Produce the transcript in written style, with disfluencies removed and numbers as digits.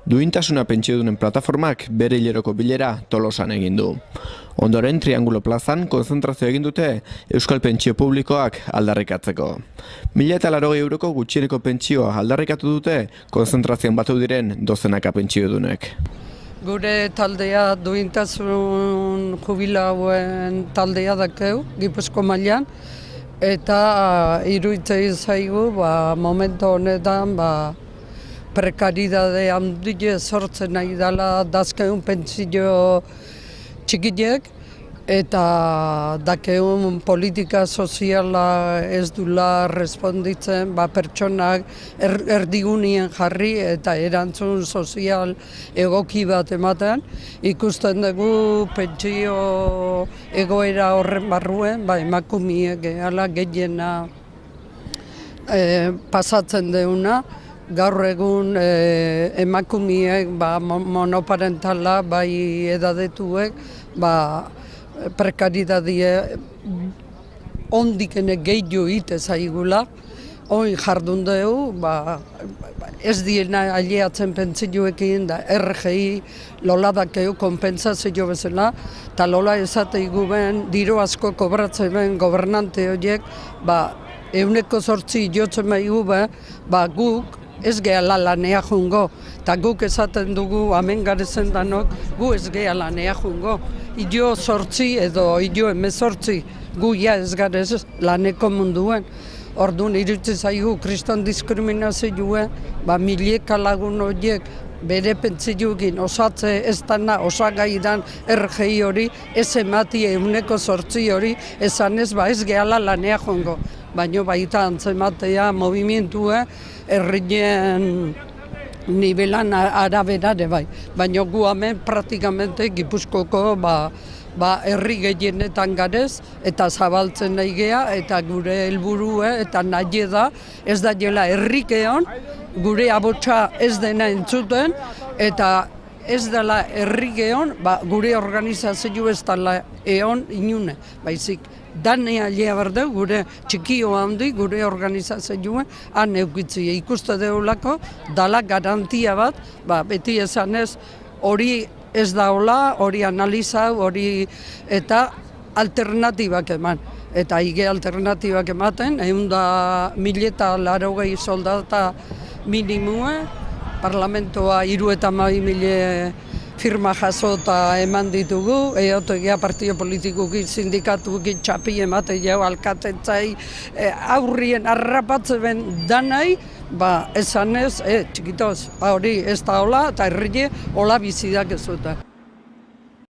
Duintasuna pentsiodunen plataformak bere hileroko bilera Tolosan egin du. Ondoren Triangulo plazan konzentrazio egin dute Euskal Pentsio Publikoak aldarrikatzeko. 1.080 € gutxieneko pentsioa aldarrikatu dute konzentrazioan batu diren dozenaka pentsiodunek. Gure taldea duintasun jubilauen taldea dakeu, Gipuzko mailan, eta iruditzen zaigu momentu honetan prekaridade handia sortzen nahi dela dazkeun pentsio txikiek, eta dakeun politika soziala ez dula responditzen pertsonak erdigunien jarri eta erantzun sozial egoki bat ematen. Ikusten dugu pentsio egoera horren barruen, emakumeek gehala gehiena pasatzen deuna. Gaur egun emakumeek monoparentala bai edadetuek prekaridadie ondikene gehiago ite zaigula. Hoi jardun dugu, ez diena aliatzen pentsioekin da RGI lola dakeu konpentsazio bezala, eta lola esateigu ben, diru asko kobratzen ben gobernante horiek, 108 jotzen maigu guk ez gehala lanea jungo, eta guk esaten dugu hemen garezen danok, gu ez gehala lanea jungo. Idio 8 edo idio 18, gu ja ez garez laneko munduen. Orduan iruditzen zaigu kriston diskriminazioa, milaka lagun horiek bere pentsioekin osatze ez dana osagai dan RGI hori, ez emati 108 hori, esan ez ez gehala lanea jongo. Baina baita antzematea movimentua herrien nivelan araberare bai. Baina gu hemen praktikamente Gipuzkoko herri gehienetan garez eta zabaltzen nahi gea eta gure helburua eta nahi da ez da jela herrikeon gure abotsa ez dena entzuten eta ez dela herrikeon gure organizazio ez dela eon inune, baizik. Danea lea berdeu, gure txikio handi, gure organizazioa, han eukitzia ikuste deulako, dala garantia bat, beti esanez, hori ez daula, hori analizau, hori eta alternatibak eman. Eta hige alternatibak ematen, 1.080 soldata minimua, parlamentoa 32.000 firma jasota eman ditugu, eotegia partio politikuki, sindikatuki txapi emate jau alkatetzai aurrien arrapatzen danai, esanez, txikitoz, hori ez da hola eta herrie hola bizidak ez zuta.